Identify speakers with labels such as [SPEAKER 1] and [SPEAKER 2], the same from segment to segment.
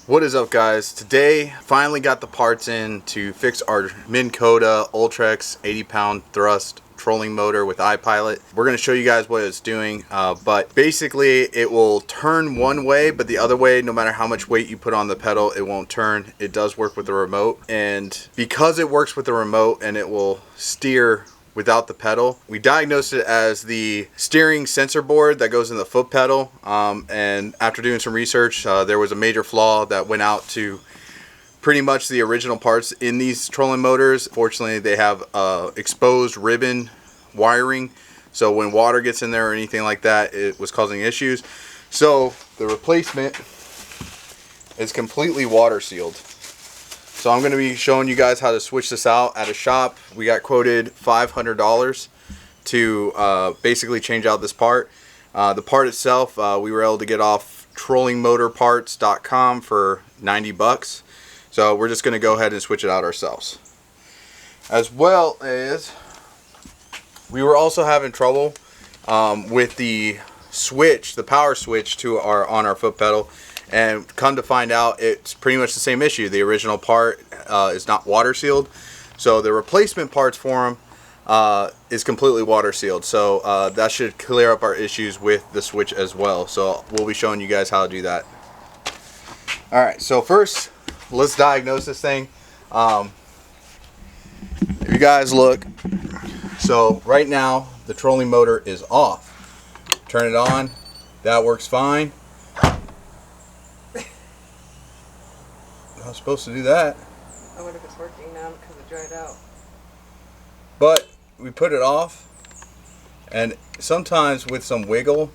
[SPEAKER 1] What is up, guys? Today finally got the parts in to fix our Minn Kota Ultrex 80-pound thrust trolling motor with iPilot. We're going to show you guys what it's doing, but basically it will turn one way, but the other way, no matter how much weight you put on the pedal, it won't turn. It does work with the remote, and because it works with the remote and it will steer without the pedal, we diagnosed it as the steering sensor board that goes in the foot pedal, and after doing some research, there was a major flaw that went out to pretty much the original parts in these trolling motors. Fortunately, they have exposed ribbon wiring, so when water gets in there or anything like that, it was causing issues. So the replacement is completely water sealed. So I'm going to be showing you guys how to switch this out at a shop. We got quoted $500 to basically change out this part. The part itself, we were able to get off trollingmotorparts.com for 90 bucks. So we're just going to go ahead and switch it out ourselves. As well as, we were also having trouble with the switch, the power switch to on our foot pedal. And come to find out, it's pretty much the same issue. The original part is not water sealed, so the replacement parts for them is completely water sealed. So that should clear up our issues with the switch as well. So we'll be showing you guys how to do that. All right, so first, let's diagnose this thing. If you guys look, so right now the trolling motor is off. Turn it on, that works fine. I was supposed to do that.
[SPEAKER 2] I wonder if it's working now because it dried out.
[SPEAKER 1] But we put it off, and sometimes with some wiggle,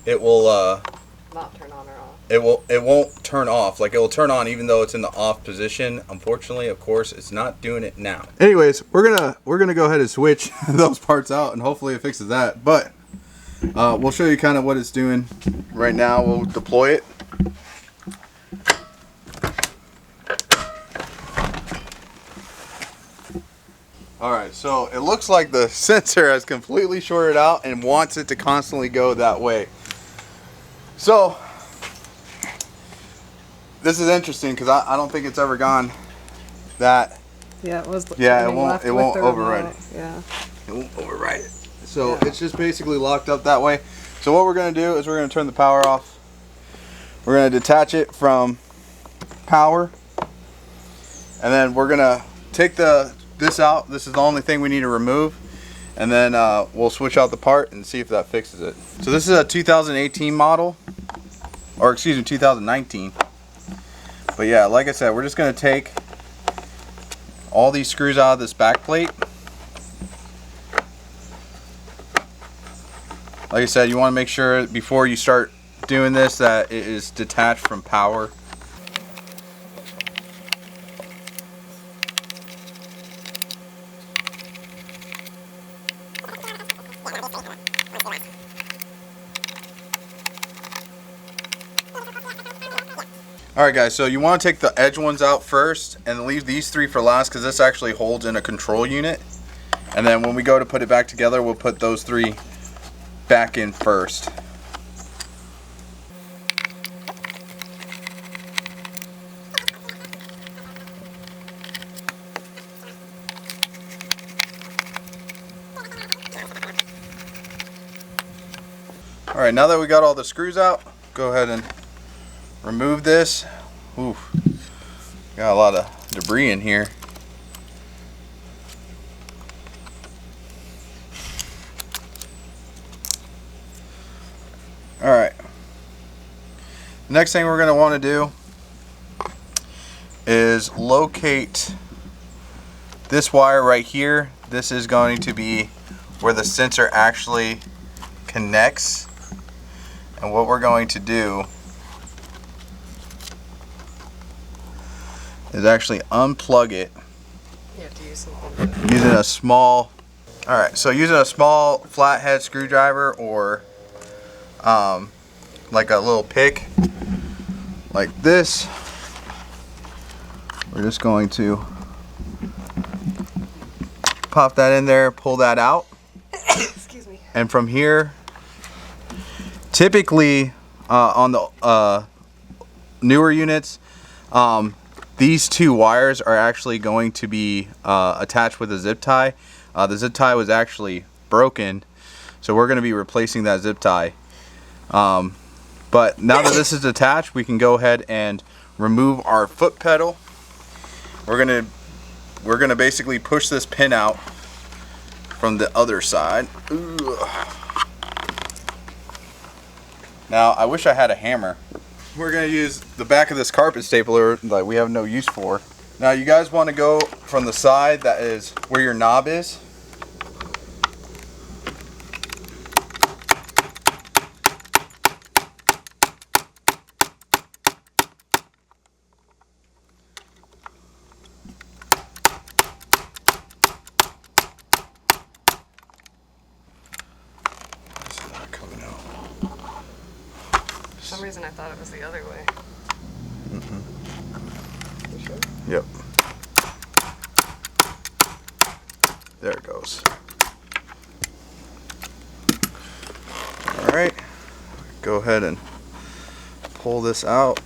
[SPEAKER 1] it will
[SPEAKER 2] not turn on or off.
[SPEAKER 1] It won't turn off. Like, it will turn on even though it's in the off position. Unfortunately, of course, it's not doing it now. Anyways, we're gonna go ahead and switch those parts out, and hopefully it fixes that. But we'll show you kind of what it's doing right now. We'll deploy it. Alright, so it looks like the sensor has completely shorted out and wants it to constantly go that way. So, this is interesting because I don't think it's ever gone that.
[SPEAKER 2] Yeah, it was.
[SPEAKER 1] Yeah, it won't override it.
[SPEAKER 2] Yeah.
[SPEAKER 1] It won't override it. So it's just basically locked up that way. So what we're going to do is we're going to turn the power off. We're going to detach it from power. And then we're going to take this out. This is the only thing we need to remove, and then we'll switch out the part and see if that fixes it. So this is a 2018 model, or excuse me, 2019. But yeah, like I said, we're just going to take all these screws out of this back plate. Like I said, you want to make sure before you start doing this that it is detached from power. Alright guys, so you want to take the edge ones out first and leave these three for last, because this actually holds in a control unit. And then when we go to put it back together, we'll put those three back in first. Alright, now that we got all the screws out, go ahead and remove this. Ooh, got a lot of debris in here. Alright. The next thing we're going to want to do is locate this wire right here. This is going to be where the sensor actually connects. And what we're going to do is actually unplug it.
[SPEAKER 2] You have to use something.
[SPEAKER 1] Using a small, alright, so using a small flathead screwdriver or like a little pick like this, we're just going to pop that in there, pull that out.
[SPEAKER 2] Excuse me.
[SPEAKER 1] And from here, typically on the newer units, these two wires are actually going to be attached with a zip tie. The zip tie was actually broken, so we're going to be replacing that zip tie. But now that this is attached, we can go ahead and remove our foot pedal. We're gonna basically push this pin out from the other side. Now I wish I had a hammer. We're gonna use the back of this carpet stapler that we have no use for. Now you guys want to go from the side that is where your knob is.
[SPEAKER 2] For some reason I thought it was the other way. You sure?
[SPEAKER 1] Yep. There it goes. Alright. Go ahead and pull this out.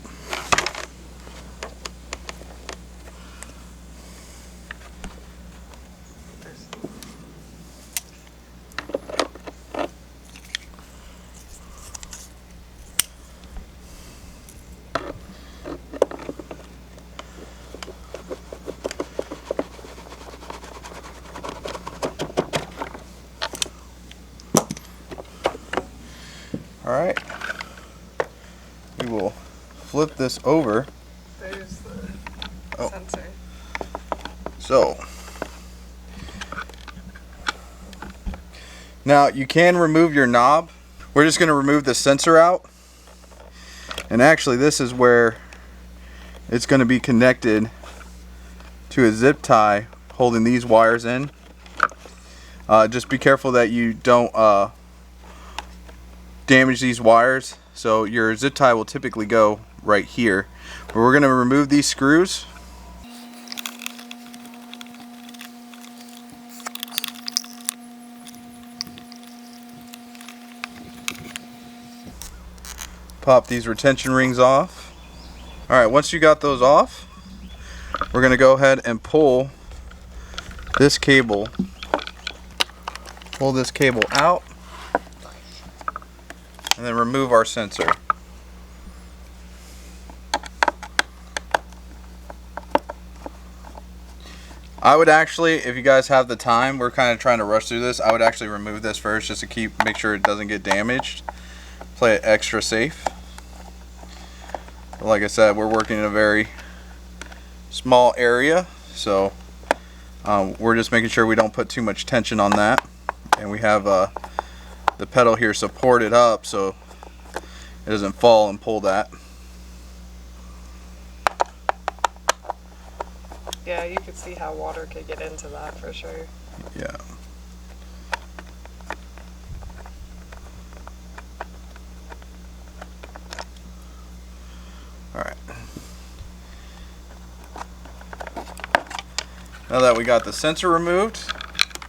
[SPEAKER 1] Alright, we will flip this over.
[SPEAKER 2] There's the sensor.
[SPEAKER 1] So, now you can remove your knob. We're just going to remove the sensor out. And actually this is where it's going to be connected to a zip tie holding these wires in. Just be careful that you don't damage these wires. So your zip tie will typically go right here, but we're going to remove these screws. Pop these retention rings off. Alright, once you got those off, we're going to go ahead and pull this cable out and then remove our sensor. I would actually, if you guys have the time, we're kind of trying to rush through this, I would actually remove this first just to make sure it doesn't get damaged. Play it extra safe. But like I said, we're working in a very small area, so we're just making sure we don't put too much tension on that. And we have the pedal here supported up so it doesn't fall and pull that.
[SPEAKER 2] Yeah, you could see how water could get into that for sure.
[SPEAKER 1] Yeah. Alright. Now that we got the sensor removed,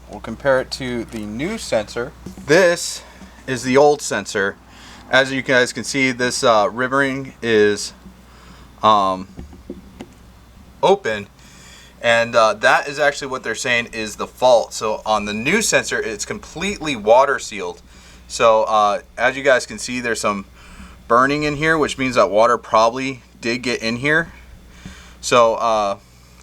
[SPEAKER 1] we'll compare it to the new sensor. This is the old sensor. As you guys can see, this ribbing is open, and that is actually what they're saying is the fault. So on the new sensor, it's completely water sealed. So as you guys can see, there's some burning in here, which means that water probably did get in here. So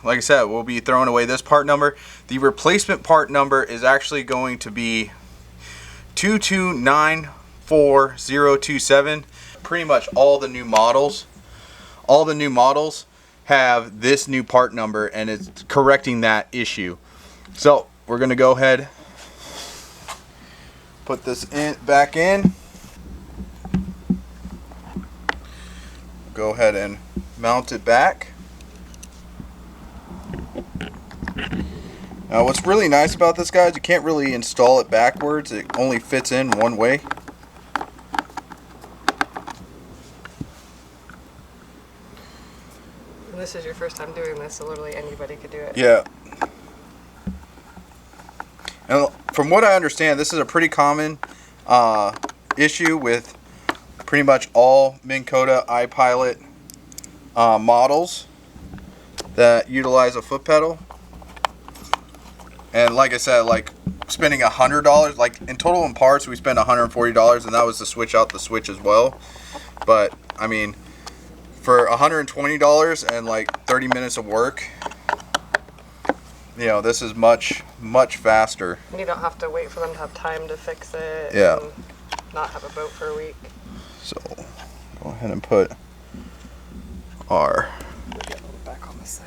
[SPEAKER 1] like I said, we'll be throwing away this part number. The replacement part number is actually going to be 2294027. Pretty much all the new models have this new part number, and it's correcting that issue. So we're gonna go ahead, put this back in. Go ahead and mount it back. Now what's really nice about this, guys, you can't really install it backwards. It only fits in one way.
[SPEAKER 2] And this is your first time doing this, so literally anybody could do it.
[SPEAKER 1] Yeah. And from what I understand, this is a pretty common issue with pretty much all Minn Kota iPilot models that utilize a foot pedal. And like I said, like spending $100, like in total in parts we spent $140, and that was to switch out the switch as well. But I mean, for $120 and like 30 minutes of work, you know, this is much faster.
[SPEAKER 2] You don't have to wait for them to have time to fix it.
[SPEAKER 1] Yeah.
[SPEAKER 2] And not have a boat for a week.
[SPEAKER 1] So go ahead and put our.
[SPEAKER 2] We'll get them back on the side.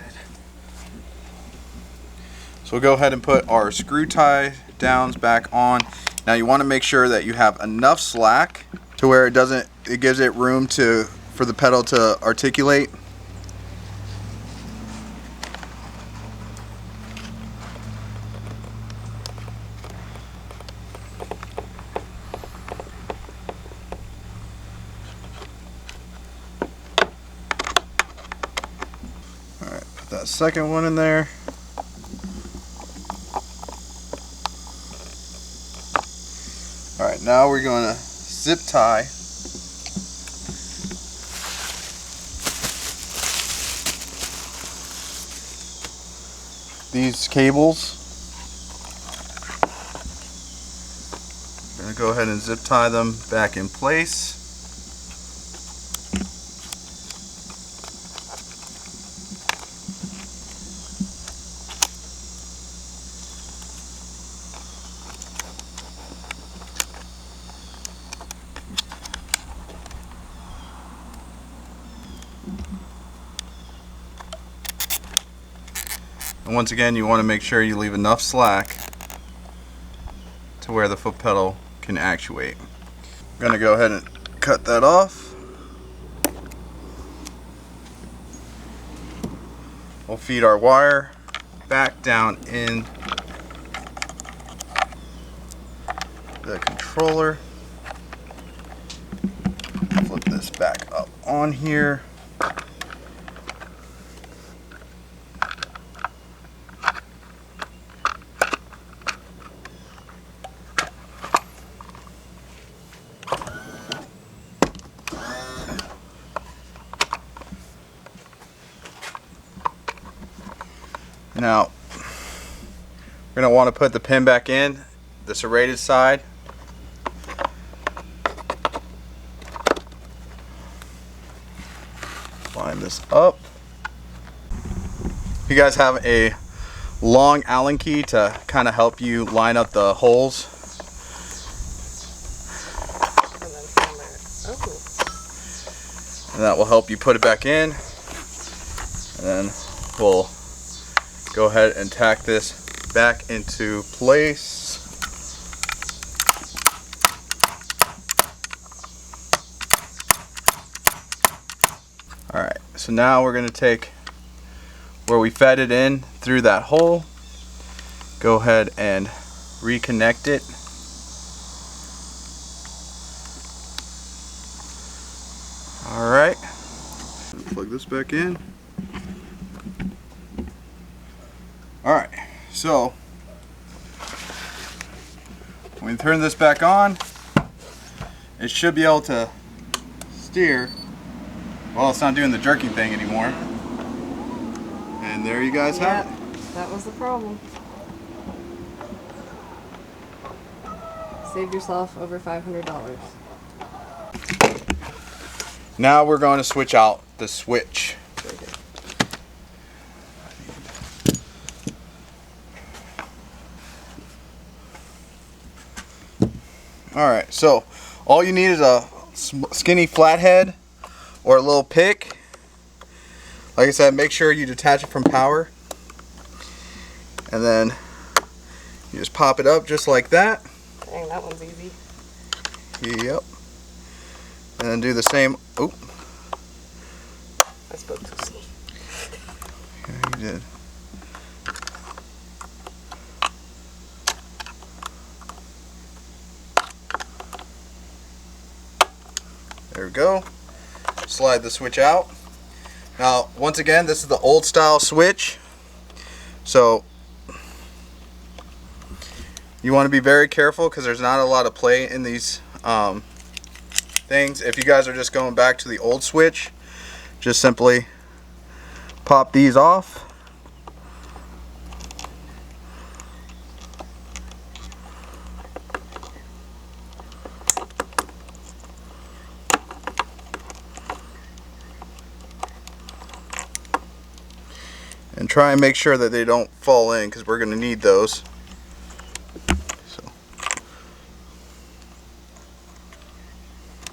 [SPEAKER 1] So we'll go ahead and put our screw tie downs back on. Now you want to make sure that you have enough slack to where it gives it room for the pedal to articulate. All right, put that second one in there. All right, now we're going to zip tie these cables. I'm going to go ahead and zip tie them back in place. And once again, you want to make sure you leave enough slack to where the foot pedal can actuate. I'm going to go ahead and cut that off. We'll feed our wire back down in the controller. Flip this back up on here. Now, we're going to want to put the pin back in, the serrated side. Line this up. You guys have a long Allen key to kind of help you line up the holes.
[SPEAKER 2] And then hammer it. Oh.
[SPEAKER 1] And that will help you put it back in. And then we'll go ahead and tack this back into place. Alright, so now we're going to take where we fed it in through that hole, go ahead and reconnect it. Alright, plug this back in. Alright, so when we turn this back on, it should be able to steer. Well, it's not doing the jerking thing anymore. And there you guys have it.
[SPEAKER 2] That was the problem. Saved yourself over $500.
[SPEAKER 1] Now we're going to switch out the switch. Alright, so all you need is a skinny flathead or a little pick. Like I said, make sure you detach it from power. And then you just pop it up just like that.
[SPEAKER 2] Dang, that one's easy.
[SPEAKER 1] Yep. And then do the same. Oh.
[SPEAKER 2] I spoke too soon.
[SPEAKER 1] Yeah, you did. There we go. Slide the switch out. Now, once again, this is the old style switch. So you want to be very careful because there's not a lot of play in these things. If you guys are just going back to the old switch, just simply pop these off. And try and make sure that they don't fall in, because we're going to need those. So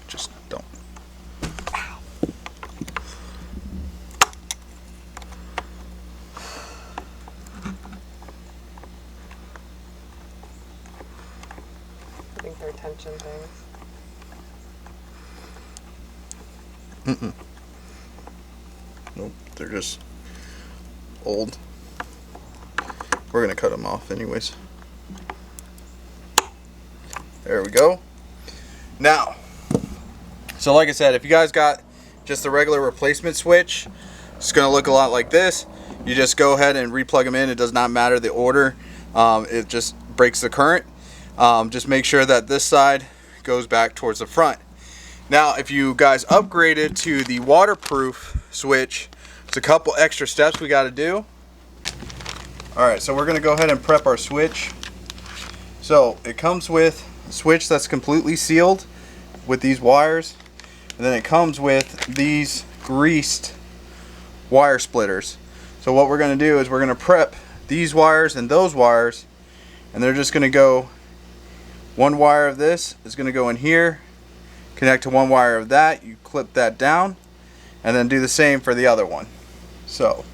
[SPEAKER 1] just don't.
[SPEAKER 2] I think they're tension things.
[SPEAKER 1] Nope, they're just old. We're gonna cut them off anyways. There we go. Now, so like I said, if you guys got just the regular replacement switch, it's gonna look a lot like this. You just go ahead and replug them in. It does not matter the order. It just breaks the current. Just make sure that this side goes back towards the front. Now, if you guys upgraded to the waterproof switch, it's a couple extra steps we got to do. Alright, so we're going to go ahead and prep our switch. So it comes with a switch that's completely sealed with these wires, and then it comes with these greased wire splitters. So what we're going to do is we're going to prep these wires and those wires, and they're just going to go, one wire of this is going to go in here, connect to one wire of that, you clip that down, and then do the same for the other one. So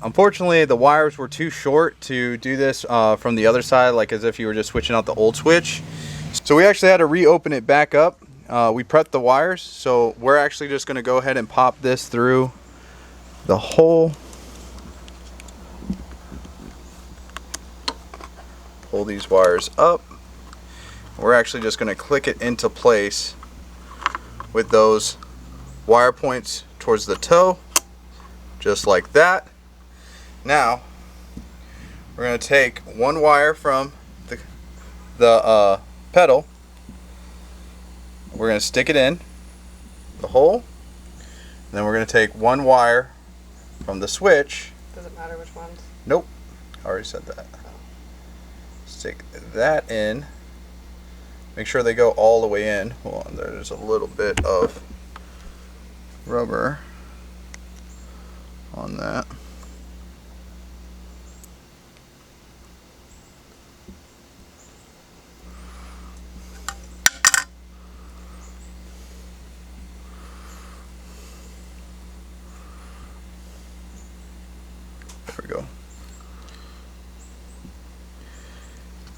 [SPEAKER 1] unfortunately the wires were too short to do this from the other side, like as if you were just switching out the old switch. So we actually had to reopen it back up. We prepped the wires, so we're actually just going to go ahead and pop this through the hole. Pull these wires up. We're actually just going to click it into place with those wire points towards the toe, just like that. Now we're going to take one wire from the pedal. We're going to stick it in the hole, and then we're going to take one wire from the switch.
[SPEAKER 2] Does it matter which ones?
[SPEAKER 1] Nope, I already said that. Stick that in. Make sure they go all the way in. Hold on, there's a little bit of rubber on that. There we go.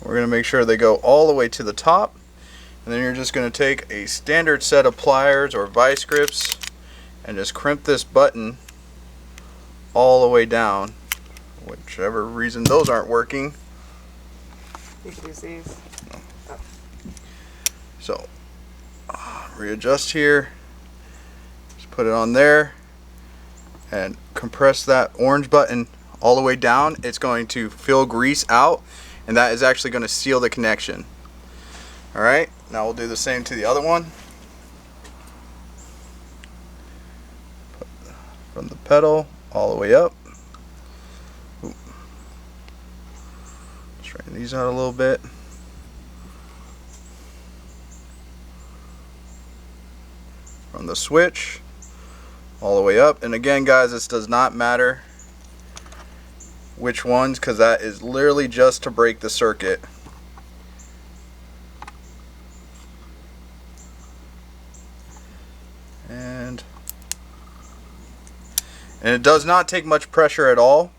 [SPEAKER 1] We're going to make sure they go all the way to the top, and then you're just going to take a standard set of pliers or vice grips and just crimp this button all the way down. Whichever reason those aren't working.
[SPEAKER 2] You could use these.
[SPEAKER 1] No. Oh. So readjust here, just put it on there and compress that orange button all the way down. It's going to fill grease out, and that is actually going to seal the connection. Alright, now we'll do the same to the other one. Put from the pedal all the way up. Ooh. Straighten these out a little bit. From the switch all the way up. And again, guys, this does not matter which ones, because that is literally just to break the circuit. And it does not take much pressure at all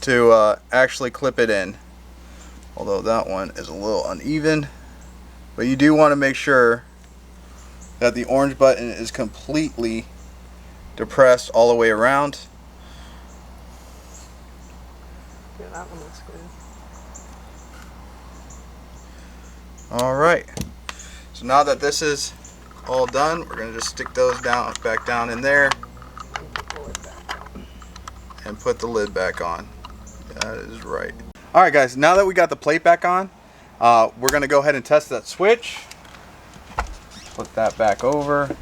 [SPEAKER 1] to actually clip it in, although that one is a little uneven. But you do want to make sure that the orange button is completely depressed all the way around.
[SPEAKER 2] Yeah, that one looks good.
[SPEAKER 1] Alright, so now that this is all done, we're going to just stick those back down in there and put the lid back on. That is right. Alright guys, now that we got the plate back on, we're going to go ahead and test that switch. Put that back over.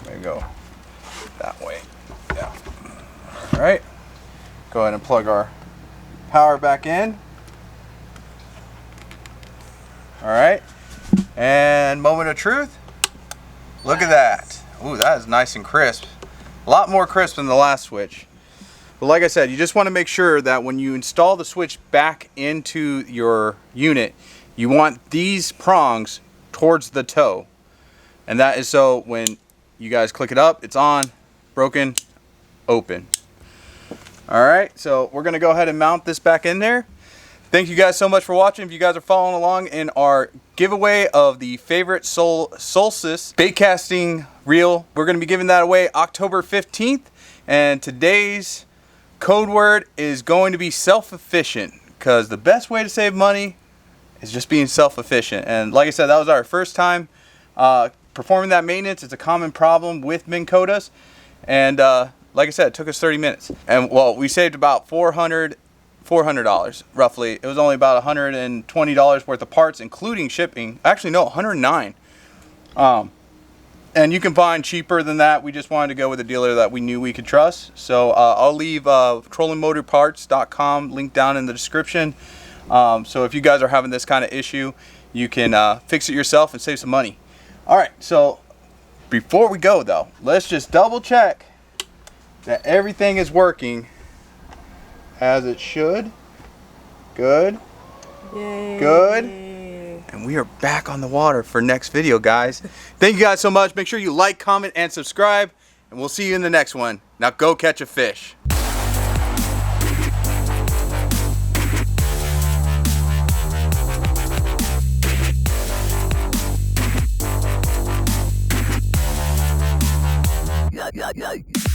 [SPEAKER 1] There you go. that way. Yeah. All right. Go ahead and plug our power back in. All right. And moment of truth. Look at that. Ooh, that is nice and crisp. A lot more crisp than the last switch. But like I said, you just want to make sure that when you install the switch back into your unit, you want these prongs towards the toe. And that is so when you guys click it up, it's on, broken, open. All right, so we're gonna go ahead and mount this back in there. Thank you guys so much for watching. If you guys are following along in our giveaway of the favorite Solstice bait casting reel, we're gonna be giving that away October 15th. And today's code word is going to be self-efficient, because the best way to save money is just being self-efficient. And like I said, that was our first time performing that maintenance. It's a common problem with Minn Kotas. And like I said, it took us 30 minutes. And well, we saved about $400 roughly. It was only about $120 worth of parts, including shipping. Actually, no, $109. And you can find cheaper than that. We just wanted to go with a dealer that we knew we could trust. So I'll leave trollingmotorparts.com link down in the description. So if you guys are having this kind of issue, you can fix it yourself and save some money. All right, so before we go though, let's just double check that everything is working as it should. Good.
[SPEAKER 2] Yay.
[SPEAKER 1] Good. And we are back on the water for next video, guys. Thank you guys so much. Make sure you like, comment, and subscribe. And we'll see you in the next one. Now go catch a fish. Yeah.